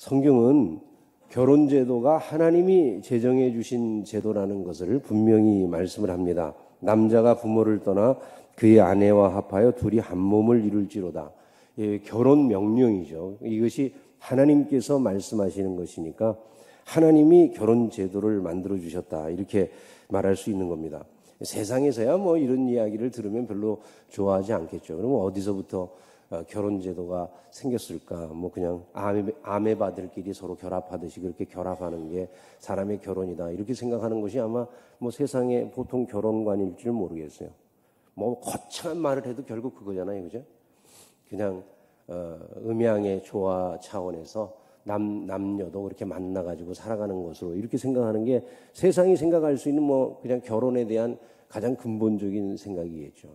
성경은 결혼 제도가 하나님이 제정해 주신 제도라는 것을 분명히 말씀을 합니다. 남자가 부모를 떠나 그의 아내와 합하여 둘이 한 몸을 이룰지로다. 결혼 명령이죠. 이것이 하나님께서 말씀하시는 것이니까 하나님이 결혼 제도를 만들어 주셨다, 이렇게 말할 수 있는 겁니다. 세상에서야 뭐 이런 이야기를 들으면 별로 좋아하지 않겠죠. 그러면 어디서부터 결혼 제도가 생겼을까? 뭐 그냥 아메바들끼리 서로 결합하듯이 그렇게 결합하는 게 사람의 결혼이다, 이렇게 생각하는 것이 아마 뭐 세상의 보통 결혼관일지를 모르겠어요. 뭐 거창한 말을 해도 결국 그거잖아요, 그죠? 그냥 음양의 조화 차원에서 남녀도 그렇게 만나가지고 살아가는 것으로 이렇게 생각하는 게 세상이 생각할 수 있는 뭐 그냥 결혼에 대한 가장 근본적인 생각이겠죠.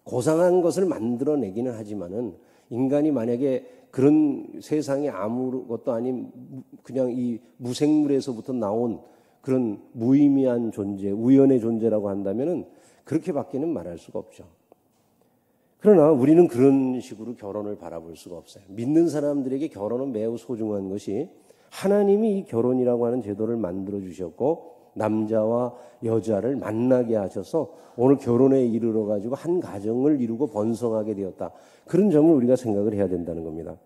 고상한 것을 만들어내기는 하지만은 인간이 만약에 그런 세상에 아무것도 아닌 그냥 이 무생물에서부터 나온 그런 무의미한 존재, 우연의 존재라고 한다면은 그렇게밖에는 말할 수가 없죠. 그러나 우리는 그런 식으로 결혼을 바라볼 수가 없어요. 믿는 사람들에게 결혼은 매우 소중한 것이 하나님이 이 결혼이라고 하는 제도를 만들어 주셨고 남자와 여자를 만나게 하셔서 오늘 결혼에 이르러 가지고 한 가정을 이루고 번성하게 되었다. 그런 점을 우리가 생각을 해야 된다는 겁니다.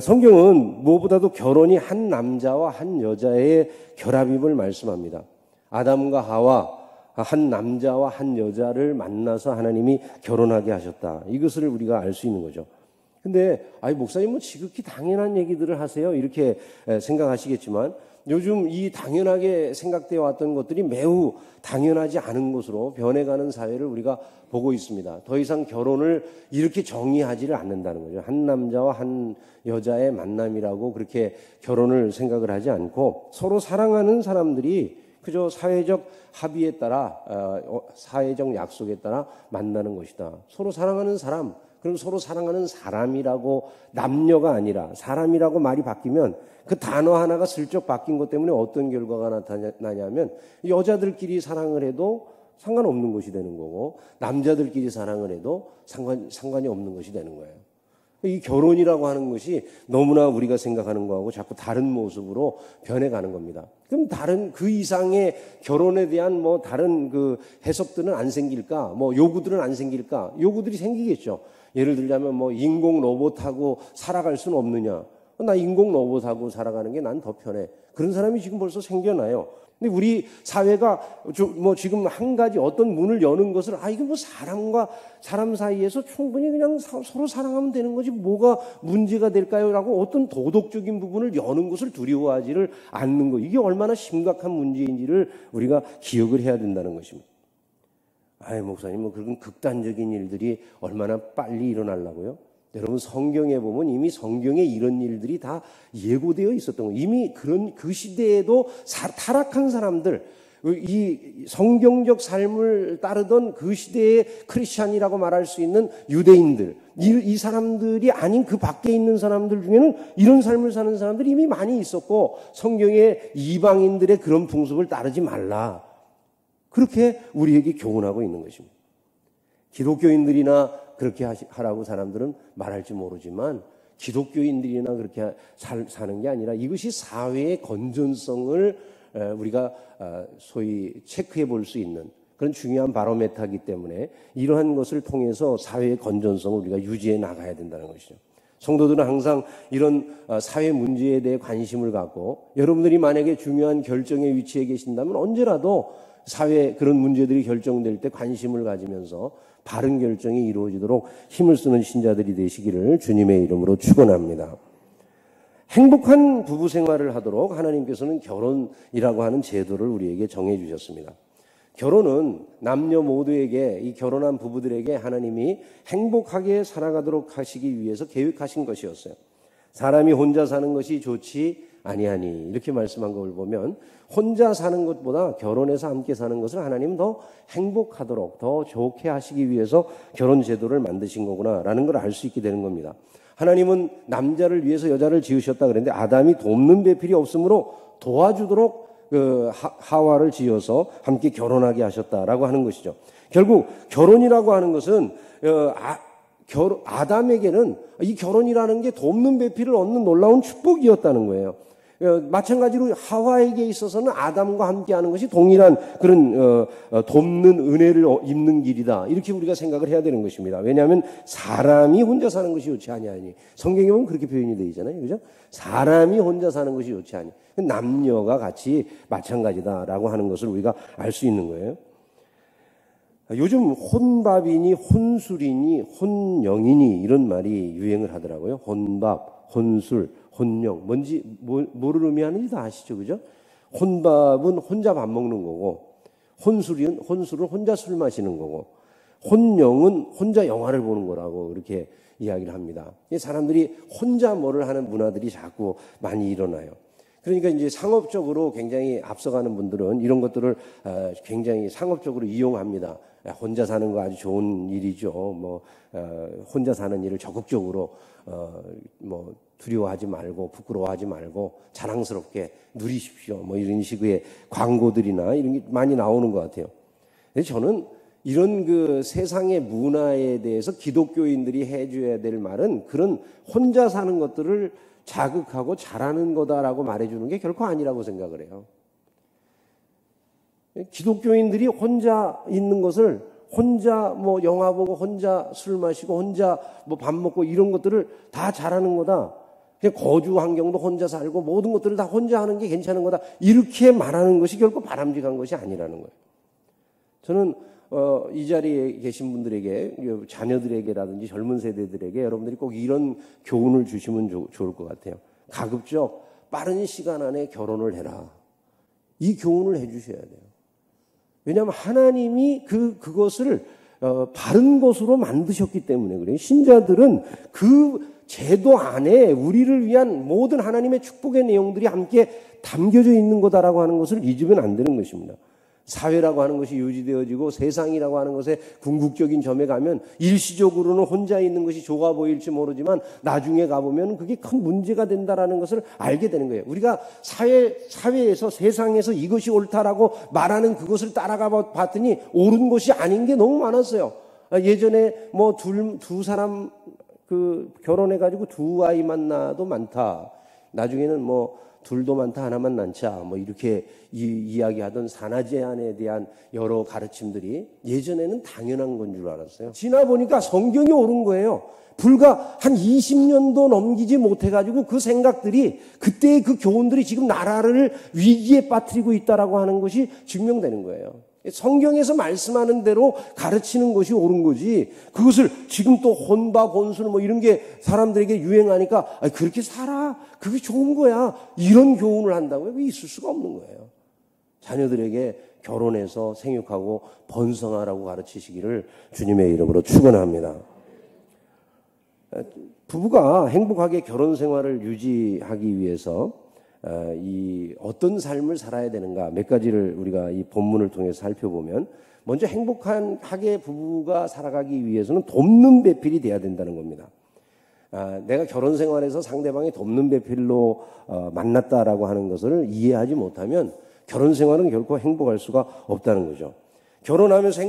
성경은 무엇보다도 결혼이 한 남자와 한 여자의 결합임을 말씀합니다. 아담과 하와 한 남자와 한 여자를 만나서 하나님이 결혼하게 하셨다. 이것을 우리가 알 수 있는 거죠. 근데 목사님 뭐 지극히 당연한 얘기들을 하세요, 이렇게 생각하시겠지만 요즘 이 당연하게 생각되어 왔던 것들이 매우 당연하지 않은 것으로 변해가는 사회를 우리가 보고 있습니다. 더 이상 결혼을 이렇게 정의하지를 않는다는 거죠. 한 남자와 한 여자의 만남이라고 그렇게 결혼을 생각을 하지 않고 서로 사랑하는 사람들이 그저 사회적 합의에 따라 사회적 약속에 따라 만나는 것이다. 서로 사랑하는 사람, 그럼 서로 사랑하는 사람이라고, 남녀가 아니라 사람이라고 말이 바뀌면 그 단어 하나가 슬쩍 바뀐 것 때문에 어떤 결과가 나타나냐면 여자들끼리 사랑을 해도 상관없는 것이 되는 거고 남자들끼리 사랑을 해도 상관이 없는 것이 되는 거예요. 이 결혼이라고 하는 것이 너무나 우리가 생각하는 거하고 자꾸 다른 모습으로 변해가는 겁니다. 그럼 다른 그 이상의 결혼에 대한 뭐 다른 그 해석들은 안 생길까? 뭐 요구들은 안 생길까? 요구들이 생기겠죠. 예를 들자면 뭐 인공 로봇하고 살아갈 수는 없느냐? 나 인공 로봇하고 살아가는 게 난 더 편해. 그런 사람이 지금 벌써 생겨나요. 근데 우리 사회가 뭐 지금 한 가지 어떤 문을 여는 것을 이게 뭐 사람과 사람 사이에서 충분히 그냥 서로 사랑하면 되는 거지 뭐가 문제가 될까요? 라고 어떤 도덕적인 부분을 여는 것을 두려워하지를 않는 거, 이게 얼마나 심각한 문제인지를 우리가 기억을 해야 된다는 것입니다. 목사님 뭐 그런 극단적인 일들이 얼마나 빨리 일어나려고요? 여러분 성경에 보면 이미 성경에 이런 일들이 다 예고되어 있었던 거예요. 이미 그 시대에도 타락한 사람들, 이 성경적 삶을 따르던 그 시대의 크리스찬이라고 말할 수 있는 유대인들, 이 사람들이 아닌 그 밖에 있는 사람들 중에는 이런 삶을 사는 사람들이 이미 많이 있었고 성경의 이방인들의 그런 풍습을 따르지 말라, 그렇게 우리에게 교훈하고 있는 것입니다. 기독교인들이나 그렇게 하라고 사람들은 말할지 모르지만 기독교인들이나 그렇게 사는 게 아니라 이것이 사회의 건전성을 우리가 소위 체크해 볼 수 있는 그런 중요한 바로메타이기 때문에 이러한 것을 통해서 사회의 건전성을 우리가 유지해 나가야 된다는 것이죠. 성도들은 항상 이런 사회 문제에 대해 관심을 갖고 여러분들이 만약에 중요한 결정의 위치에 계신다면 언제라도 사회 그런 문제들이 결정될 때 관심을 가지면서 바른 결정이 이루어지도록 힘을 쓰는 신자들이 되시기를 주님의 이름으로 축원합니다. 행복한 부부 생활을 하도록 하나님께서는 결혼이라고 하는 제도를 우리에게 정해 주셨습니다. 결혼은 남녀 모두에게, 이 결혼한 부부들에게 하나님이 행복하게 살아가도록 하시기 위해서 계획하신 것이었어요. 사람이 혼자 사는 것이 좋지 아니하니, 이렇게 말씀한 걸 보면 혼자 사는 것보다 결혼해서 함께 사는 것을 하나님은 더 행복하도록 더 좋게 하시기 위해서 결혼 제도를 만드신 거구나라는 걸 알 수 있게 되는 겁니다. 하나님은 남자를 위해서 여자를 지으셨다 그랬는데 아담이 돕는 배필이 없으므로 도와주도록 하와를 지어서 함께 결혼하게 하셨다라고 하는 것이죠. 결국 결혼이라고 하는 것은 아담에게는 이 결혼이라는 게 돕는 배필을 얻는 놀라운 축복이었다는 거예요. 마찬가지로 하와에게 있어서는 아담과 함께하는 것이 동일한 그런 돕는 은혜를 입는 길이다. 이렇게 우리가 생각을 해야 되는 것입니다. 왜냐하면 사람이 혼자 사는 것이 좋지 아니하니, 성경에 보면 그렇게 표현이 되어 있잖아요, 그죠? 사람이 혼자 사는 것이 좋지 아니, 남녀가 같이 마찬가지다라고 하는 것을 우리가 알 수 있는 거예요. 요즘 혼밥이니 혼술이니 혼영이니 이런 말이 유행을 하더라고요. 혼밥, 혼술, 혼영, 뭔지 뭐를 의미하는지 다 아시죠, 그죠? 혼밥은 혼자 밥 먹는 거고, 혼술은 혼자 술 마시는 거고, 혼영은 혼자 영화를 보는 거라고 그렇게 이야기를 합니다. 사람들이 혼자 뭐를 하는 문화들이 자꾸 많이 일어나요. 그러니까 이제 상업적으로 굉장히 앞서가는 분들은 이런 것들을 굉장히 상업적으로 이용합니다. 혼자 사는 거 아주 좋은 일이죠. 혼자 사는 일을 적극적으로 두려워하지 말고 부끄러워하지 말고 자랑스럽게 누리십시오. 이런 식의 광고들이나 이런 게 많이 나오는 것 같아요. 근데 저는 이런 그 세상의 문화에 대해서 기독교인들이 해줘야 될 말은 그런 혼자 사는 것들을 자극하고 잘하는 거다라고 말해주는 게 결코 아니라고 생각을 해요. 기독교인들이 혼자 있는 것을 혼자 영화 보고 혼자 술 마시고 혼자 밥 먹고 이런 것들을 다 잘하는 거다. 그냥 거주 환경도 혼자 살고 모든 것들을 다 혼자 하는 게 괜찮은 거다. 이렇게 말하는 것이 결코 바람직한 것이 아니라는 거예요. 저는 이 자리에 계신 분들에게, 자녀들에게라든지 젊은 세대들에게 여러분들이 꼭 이런 교훈을 주시면 좋을 것 같아요. 가급적 빠른 시간 안에 결혼을 해라. 이 교훈을 해 주셔야 돼요. 왜냐하면 하나님이 그것을 바른 것으로 만드셨기 때문에 그래요. 신자들은 그 제도 안에 우리를 위한 모든 하나님의 축복의 내용들이 함께 담겨져 있는 거다라고 하는 것을 잊으면 안 되는 것입니다. 사회라고 하는 것이 유지되어지고 세상이라고 하는 것에 궁극적인 점에 가면 일시적으로는 혼자 있는 것이 좋아 보일지 모르지만 나중에 가보면 그게 큰 문제가 된다라는 것을 알게 되는 거예요. 우리가 사회에서 세상에서 이것이 옳다라고 말하는 그것을 따라가 봤더니 옳은 것이 아닌 게 너무 많았어요. 예전에 두 사람 결혼해가지고 두 아이만 낳아도 많다. 나중에는 둘도 많다 하나만 낳자 이렇게 이야기하던 산하제한에 대한 여러 가르침들이 예전에는 당연한 건 줄 알았어요. 지나 보니까 성경이 옳은 거예요. 불과 한 20년도 넘기지 못해가지고 그 생각들이 그때의 그 교훈들이 지금 나라를 위기에 빠뜨리고 있다라고 하는 것이 증명되는 거예요. 성경에서 말씀하는 대로 가르치는 것이 옳은 거지, 그것을 지금 또 혼밥, 혼술 이런 게 사람들에게 유행하니까 그렇게 살아, 그게 좋은 거야, 이런 교훈을 한다고요? 그게 있을 수가 없는 거예요. 자녀들에게 결혼해서 생육하고 번성하라고 가르치시기를 주님의 이름으로 축원합니다. 부부가 행복하게 결혼 생활을 유지하기 위해서 이 어떤 삶을 살아야 되는가 몇 가지를 우리가 이 본문을 통해서 살펴보면, 먼저 행복하게 부부가 살아가기 위해서는 돕는 배필이 돼야 된다는 겁니다. 내가 결혼 생활에서 상대방이 돕는 배필로 만났다라고 하는 것을 이해하지 못하면 결혼 생활은 결코 행복할 수가 없다는 거죠. 결혼하면서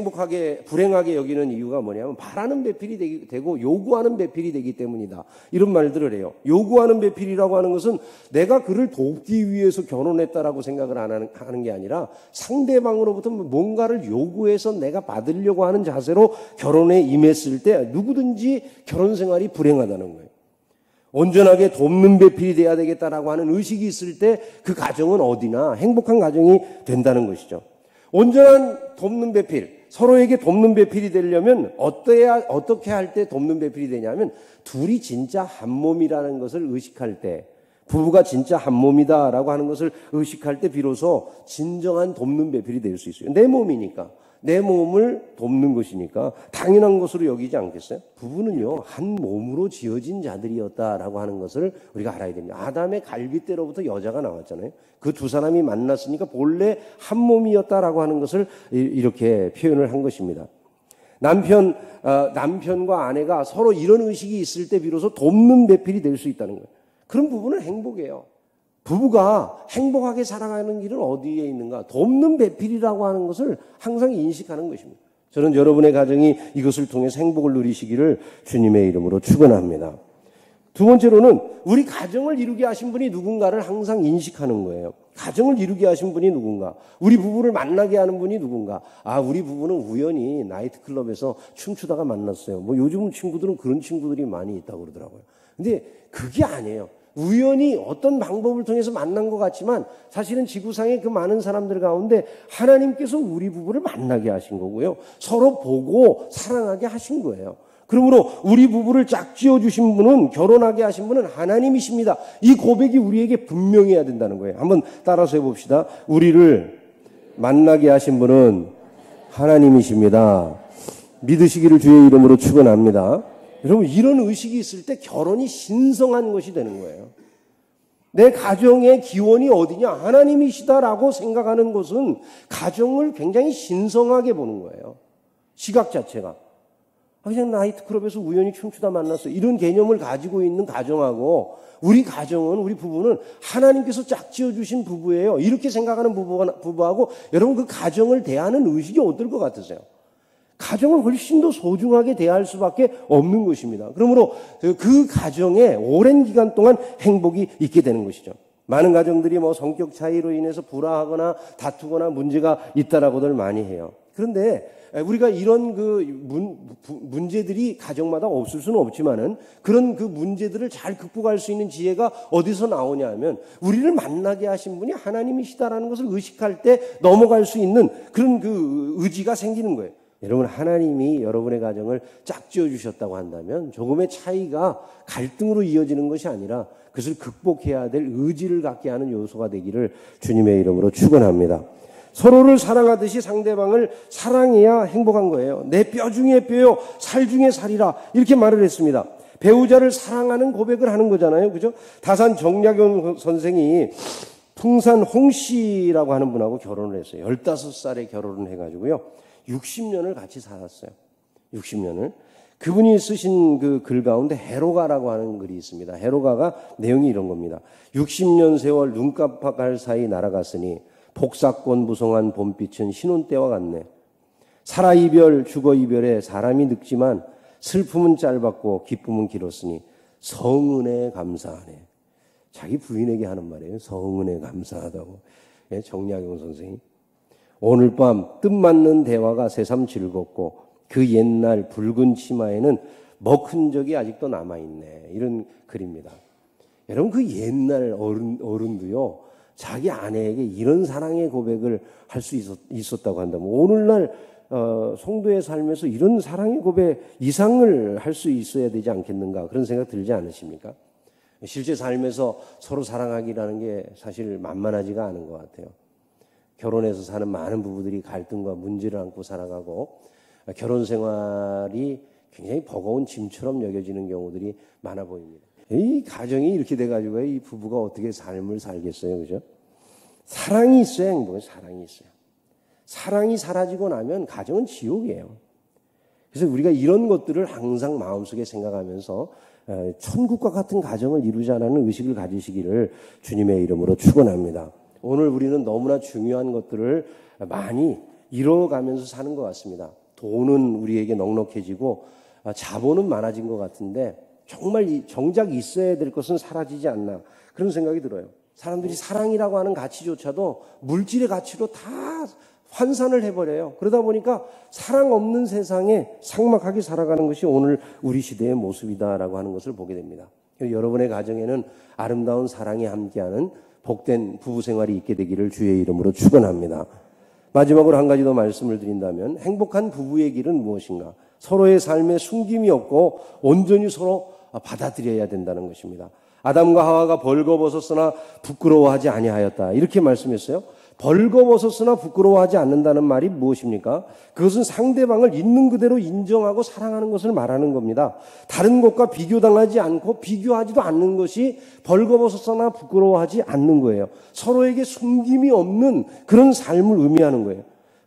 불행하게 여기는 이유가 뭐냐면 바라는 배필이 되고 요구하는 배필이 되기 때문이다. 이런 말들을 해요. 요구하는 배필이라고 하는 것은 내가 그를 돕기 위해서 결혼했다라고 생각을 안 하는 게 아니라 상대방으로부터 뭔가를 요구해서 내가 받으려고 하는 자세로 결혼에 임했을 때 누구든지 결혼 생활이 불행하다는 거예요. 온전하게 돕는 배필이 돼야 되겠다라고 하는 의식이 있을 때 그 가정은 어디나 행복한 가정이 된다는 것이죠. 온전한 돕는 배필, 서로에게 돕는 배필이 되려면 어떻게 할 때 돕는 배필이 되냐면 둘이 진짜 한 몸이라는 것을 의식할 때, 부부가 진짜 한 몸이다라고 하는 것을 의식할 때 비로소 진정한 돕는 배필이 될 수 있어요. 내 몸이니까, 내 몸을 돕는 것이니까 당연한 것으로 여기지 않겠어요? 부부는요, 한 몸으로 지어진 자들이었다라고 하는 것을 우리가 알아야 됩니다. 아담의 갈빗대로부터 여자가 나왔잖아요. 그 두 사람이 만났으니까 본래 한 몸이었다라고 하는 것을 이렇게 표현을 한 것입니다. 남편과 아내가 서로 이런 의식이 있을 때 비로소 돕는 배필이 될 수 있다는 거예요. 그런 부부는 행복해요. 부부가 행복하게 살아가는 길은 어디에 있는가? 돕는 배필이라고 하는 것을 항상 인식하는 것입니다. 저는 여러분의 가정이 이것을 통해서 행복을 누리시기를 주님의 이름으로 축원합니다. 두 번째로는 우리 가정을 이루게 하신 분이 누군가를 항상 인식하는 거예요. 가정을 이루게 하신 분이 누군가, 우리 부부를 만나게 하는 분이 누군가. 아, 우리 부부는 우연히 나이트클럽에서 춤추다가 만났어요. 뭐 요즘 친구들은 그런 친구들이 많이 있다고 그러더라고요. 근데 그게 아니에요. 우연히 어떤 방법을 통해서 만난 것 같지만 사실은 지구상의 그 많은 사람들 가운데 하나님께서 우리 부부를 만나게 하신 거고요. 서로 보고 사랑하게 하신 거예요. 그러므로 우리 부부를 짝지어 주신 분은, 결혼하게 하신 분은 하나님이십니다. 이 고백이 우리에게 분명해야 된다는 거예요. 한번 따라서 해봅시다. 우리를 만나게 하신 분은 하나님이십니다. 믿으시기를 주의 이름으로 축원합니다. 여러분, 이런 의식이 있을 때 결혼이 신성한 것이 되는 거예요. 내 가정의 기원이 어디냐? 하나님이시다라고 생각하는 것은 가정을 굉장히 신성하게 보는 거예요. 시각 자체가. 그냥 나이트클럽에서 우연히 춤추다 만났어. 이런 개념을 가지고 있는 가정하고 우리 가정은, 우리 부부는 하나님께서 짝지어 주신 부부예요. 이렇게 생각하는 부부하고 여러분 그 가정을 대하는 의식이 어떨 것 같으세요? 가정을 훨씬 더 소중하게 대할 수밖에 없는 것입니다. 그러므로 그 가정에 오랜 기간 동안 행복이 있게 되는 것이죠. 많은 가정들이 뭐 성격 차이로 인해서 불화하거나 다투거나 문제가 있다라고들 많이 해요. 그런데 우리가 이런 문제들이 가정마다 없을 수는 없지만은 그런 그 문제들을 잘 극복할 수 있는 지혜가 어디서 나오냐 하면 우리를 만나게 하신 분이 하나님이시다라는 것을 의식할 때 넘어갈 수 있는 그런 그 의지가 생기는 거예요. 여러분, 하나님이 여러분의 가정을 짝지어 주셨다고 한다면 조금의 차이가 갈등으로 이어지는 것이 아니라 그것을 극복해야 될 의지를 갖게 하는 요소가 되기를 주님의 이름으로 축원합니다. 서로를 사랑하듯이 상대방을 사랑해야 행복한 거예요. 내 뼈 중에 뼈요, 살 중에 살이라 이렇게 말을 했습니다. 배우자를 사랑하는 고백을 하는 거잖아요. 그죠? 다산 정약용 선생이 풍산 홍씨라고 하는 분하고 결혼을 했어요. 15살에 결혼을 해가지고요. 60년을 같이 살았어요. 60년을. 그분이 쓰신 그 글 가운데 해로가라고 하는 글이 있습니다. 해로가가 내용이 이런 겁니다. 60년 세월 눈 깜빡할 사이 날아갔으니 복사권 부성한 봄빛은 신혼 때와 같네. 살아 이별 죽어 이별에 사람이 늙지만 슬픔은 짧았고 기쁨은 길었으니 성은에 감사하네. 자기 부인에게 하는 말이에요. 성은에 감사하다고. 정약용 선생이. 오늘 밤 뜻맞는 대화가 새삼 즐겁고 그 옛날 붉은 치마에는 먹 흔적이 아직도 남아있네. 이런 글입니다. 여러분, 그 옛날 어른도요, 자기 아내에게 이런 사랑의 고백을 할 수 있었다고 한다면 오늘날 성도의 삶에서 이런 사랑의 고백 이상을 할 수 있어야 되지 않겠는가, 그런 생각 들지 않으십니까? 실제 삶에서 서로 사랑하기라는 게 사실 만만하지가 않은 것 같아요. 결혼해서 사는 많은 부부들이 갈등과 문제를 안고 살아가고 결혼 생활이 굉장히 버거운 짐처럼 여겨지는 경우들이 많아 보입니다. 이 가정이 이렇게 돼가지고 이 부부가 어떻게 삶을 살겠어요, 그죠? 사랑이 있어야 행복해요. 사랑이 있어요. 사랑이 사라지고 나면 가정은 지옥이에요. 그래서 우리가 이런 것들을 항상 마음속에 생각하면서 천국과 같은 가정을 이루자라는 의식을 가지시기를 주님의 이름으로 축원합니다. 오늘 우리는 너무나 중요한 것들을 많이 잃어가면서 사는 것 같습니다. 돈은 우리에게 넉넉해지고 자본은 많아진 것 같은데 정말 정작 있어야 될 것은 사라지지 않나, 그런 생각이 들어요. 사람들이 사랑이라고 하는 가치조차도 물질의 가치로 다 환산을 해버려요. 그러다 보니까 사랑 없는 세상에 삭막하게 살아가는 것이 오늘 우리 시대의 모습이다라고 하는 것을 보게 됩니다. 여러분의 가정에는 아름다운 사랑이 함께하는 복된 부부 생활이 있게 되기를 주의 이름으로 축원합니다. 마지막으로 한 가지 더 말씀을 드린다면 행복한 부부의 길은 무엇인가? 서로의 삶에 숨김이 없고 온전히 서로 받아들여야 된다는 것입니다. 아담과 하와가 벌거벗었으나 부끄러워하지 아니하였다, 이렇게 말씀했어요. 벌거벗었으나 부끄러워하지 않는다는 말이 무엇입니까? 그것은 상대방을 있는 그대로 인정하고 사랑하는 것을 말하는 겁니다. 다른 것과 비교당하지 않고 비교하지도 않는 것이 벌거벗었으나 부끄러워하지 않는 거예요. 서로에게 숨김이 없는 그런 삶을 의미하는 거예요.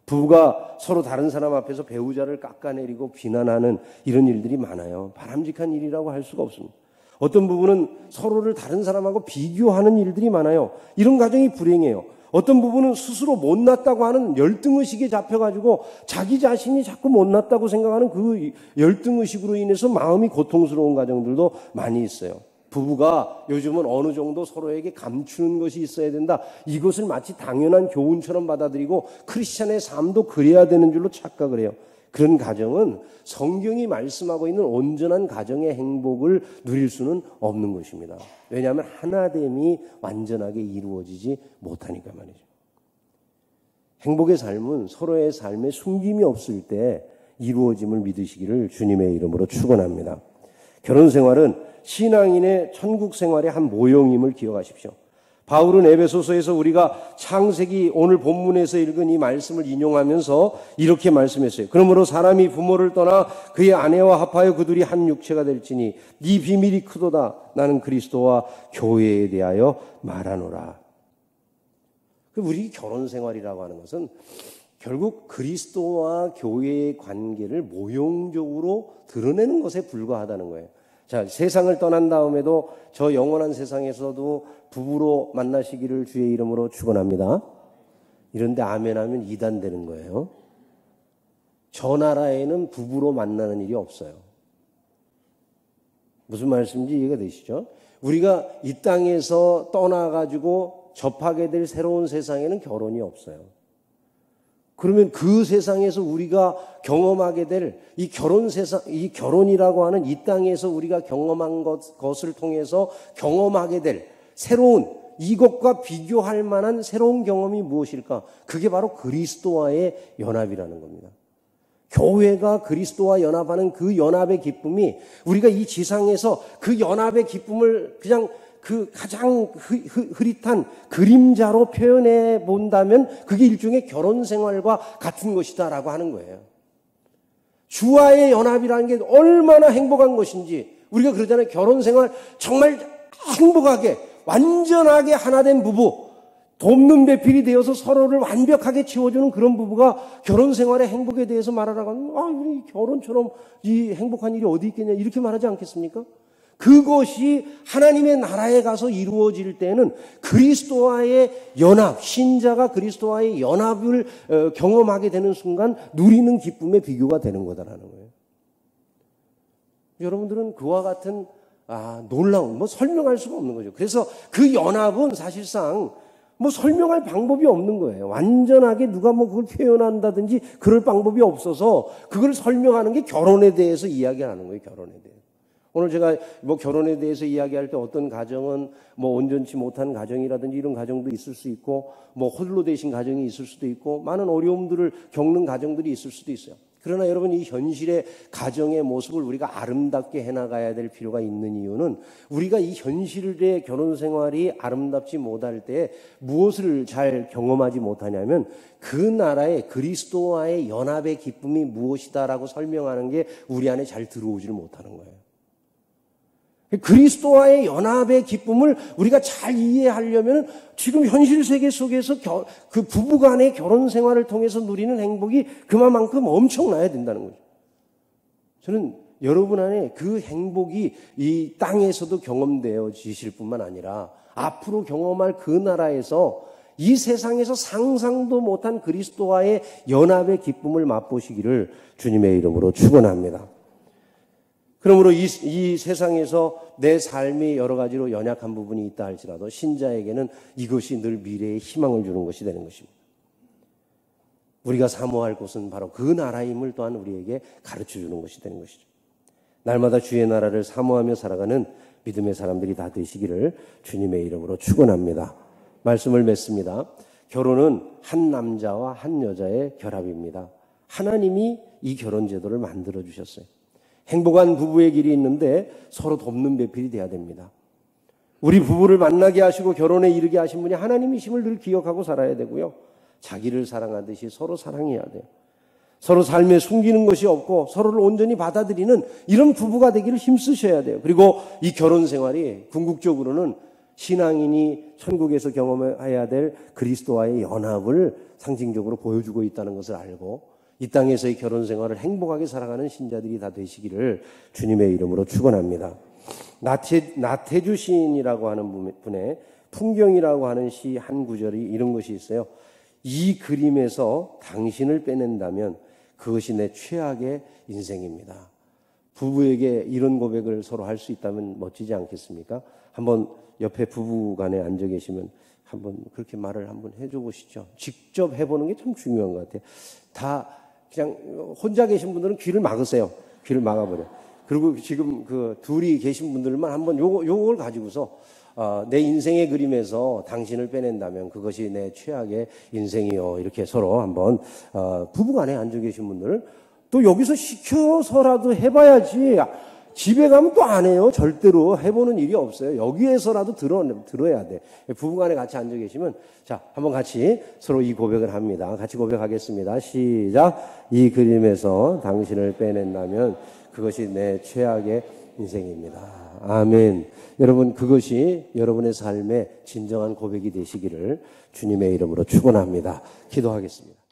부부가 서로 다른 사람 앞에서 배우자를 깎아내리고 비난하는 이런 일들이 많아요. 바람직한 일이라고 할 수가 없습니다. 어떤 부부는 서로를 다른 사람하고 비교하는 일들이 많아요. 이런 가정이 불행해요. 어떤 부분은 스스로 못났다고 하는 열등의식에 잡혀가지고 자기 자신이 자꾸 못났다고 생각하는 그 열등의식으로 인해서 마음이 고통스러운 가정들도 많이 있어요. 부부가 요즘은 어느 정도 서로에게 감추는 것이 있어야 된다. 이것을 마치 당연한 교훈처럼 받아들이고 크리스찬의 삶도 그래야 되는 줄로 착각을 해요. 그런 가정은 성경이 말씀하고 있는 온전한 가정의 행복을 누릴 수는 없는 것입니다. 왜냐하면 하나됨이 완전하게 이루어지지 못하니까 말이죠. 행복의 삶은 서로의 삶에 숨김이 없을 때 이루어짐을 믿으시기를 주님의 이름으로 축원합니다. 결혼 생활은 신앙인의 천국 생활의 한 모형임을 기억하십시오. 바울은 에베소서에서 우리가 창세기 오늘 본문에서 읽은 이 말씀을 인용하면서 이렇게 말씀했어요. 그러므로 사람이 부모를 떠나 그의 아내와 합하여 그들이 한 육체가 될지니 이 비밀이 크도다. 나는 그리스도와 교회에 대하여 말하노라. 우리 결혼 생활이라고 하는 것은 결국 그리스도와 교회의 관계를 모형적으로 드러내는 것에 불과하다는 거예요. 자, 세상을 떠난 다음에도 저 영원한 세상에서도 부부로 만나시기를 주의 이름으로 축원합니다. 이런데 아멘하면 이단되는 거예요. 저 나라에는 부부로 만나는 일이 없어요. 무슨 말씀인지 이해가 되시죠? 우리가 이 땅에서 떠나가지고 접하게 될 새로운 세상에는 결혼이 없어요. 그러면 그 세상에서 우리가 경험하게 될 이 결혼 세상, 이 결혼이라고 하는 이 땅에서 우리가 경험한 것을 통해서 경험하게 될 새로운 이것과 비교할 만한 새로운 경험이 무엇일까? 그게 바로 그리스도와의 연합이라는 겁니다. 교회가 그리스도와 연합하는 그 연합의 기쁨이 우리가 이 지상에서 그 연합의 기쁨을 그냥 그 가장 흐릿한 그림자로 표현해 본다면 그게 일종의 결혼 생활과 같은 것이다라고 하는 거예요. 주와의 연합이라는 게 얼마나 행복한 것인지 우리가 그러잖아요. 결혼 생활 정말 행복하게 완전하게 하나된 부부, 돕는 배필이 되어서 서로를 완벽하게 채워주는 그런 부부가 결혼 생활의 행복에 대해서 말하라고 하면 우리 결혼처럼 이 행복한 일이 어디 있겠냐 이렇게 말하지 않겠습니까? 그것이 하나님의 나라에 가서 이루어질 때는 그리스도와의 연합, 신자가 그리스도와의 연합을 경험하게 되는 순간 누리는 기쁨의 비교가 되는 거다라는 거예요. 여러분들은 그와 같은 놀라운 설명할 수가 없는 거죠. 그래서 그 연합은 사실상 설명할 방법이 없는 거예요. 완전하게 누가 그걸 표현한다든지 그럴 방법이 없어서 그걸 설명하는 게 결혼에 대해서 이야기하는 거예요. 결혼에 대해서. 오늘 제가 결혼에 대해서 이야기할 때 어떤 가정은 온전치 못한 가정이라든지 이런 가정도 있을 수 있고 홀로 되신 가정이 있을 수도 있고 많은 어려움들을 겪는 가정들이 있을 수도 있어요. 그러나 여러분 이 현실의 가정의 모습을 우리가 아름답게 해나가야 될 필요가 있는 이유는 우리가 이 현실의 결혼 생활이 아름답지 못할 때 무엇을 잘 경험하지 못하냐면 그 나라의 그리스도와의 연합의 기쁨이 무엇이다라고 설명하는 게 우리 안에 잘 들어오지를 못하는 거예요. 그리스도와의 연합의 기쁨을 우리가 잘 이해하려면 지금 현실 세계 속에서 그 부부간의 결혼 생활을 통해서 누리는 행복이 그만큼 엄청나야 된다는 거죠. 저는 여러분 안에 그 행복이 이 땅에서도 경험되어지실 뿐만 아니라 앞으로 경험할 그 나라에서 이 세상에서 상상도 못한 그리스도와의 연합의 기쁨을 맛보시기를 주님의 이름으로 축원합니다. 그러므로 이 세상에서 내 삶이 여러 가지로 연약한 부분이 있다 할지라도 신자에게는 이것이 늘 미래의 희망을 주는 것이 되는 것입니다. 우리가 사모할 곳은 바로 그 나라임을 또한 우리에게 가르쳐주는 것이 되는 것이죠. 날마다 주의 나라를 사모하며 살아가는 믿음의 사람들이 다 되시기를 주님의 이름으로 축원합니다. 말씀을 맺습니다. 결혼은 한 남자와 한 여자의 결합입니다. 하나님이 이 결혼 제도를 만들어 주셨어요. 행복한 부부의 길이 있는데 서로 돕는 배필이 돼야 됩니다. 우리 부부를 만나게 하시고 결혼에 이르게 하신 분이 하나님이심을 늘 기억하고 살아야 되고요. 자기를 사랑하듯이 서로 사랑해야 돼요. 서로 삶에 숨기는 것이 없고 서로를 온전히 받아들이는 이런 부부가 되기를 힘쓰셔야 돼요. 그리고 이 결혼 생활이 궁극적으로는 신앙인이 천국에서 경험해야 될 그리스도와의 연합을 상징적으로 보여주고 있다는 것을 알고 이 땅에서의 결혼 생활을 행복하게 살아가는 신자들이 다 되시기를 주님의 이름으로 축원합니다. 나태주 시인이라고 하는 분의 풍경이라고 하는 시 한 구절이 이런 것이 있어요. 이 그림에서 당신을 빼낸다면 그것이 내 최악의 인생입니다. 부부에게 이런 고백을 서로 할 수 있다면 멋지지 않겠습니까? 한번 옆에 부부간에 앉아 계시면 한번 그렇게 말을 한번 해줘 보시죠. 직접 해보는 게 참 중요한 것 같아요. 다 그냥 혼자 계신 분들은 귀를 막으세요. 귀를 막아버려. 그리고 지금 그 둘이 계신 분들만 한번 요걸 가지고서 내 인생의 그림에서 당신을 빼낸다면 그것이 내 최악의 인생이요. 이렇게 서로 한번 부부간에 앉아 계신 분들 또 여기서 시켜서라도 해봐야지. 집에 가면 또 안 해요. 절대로 해보는 일이 없어요. 여기에서라도 들어야 돼. 부부간에 같이 앉아 계시면 자 한번 같이 서로 이 고백을 합니다. 같이 고백하겠습니다. 시작. 이 그림에서 당신을 빼낸다면 그것이 내 최악의 인생입니다. 아멘. 여러분 그것이 여러분의 삶의 진정한 고백이 되시기를 주님의 이름으로 축원합니다. 기도하겠습니다.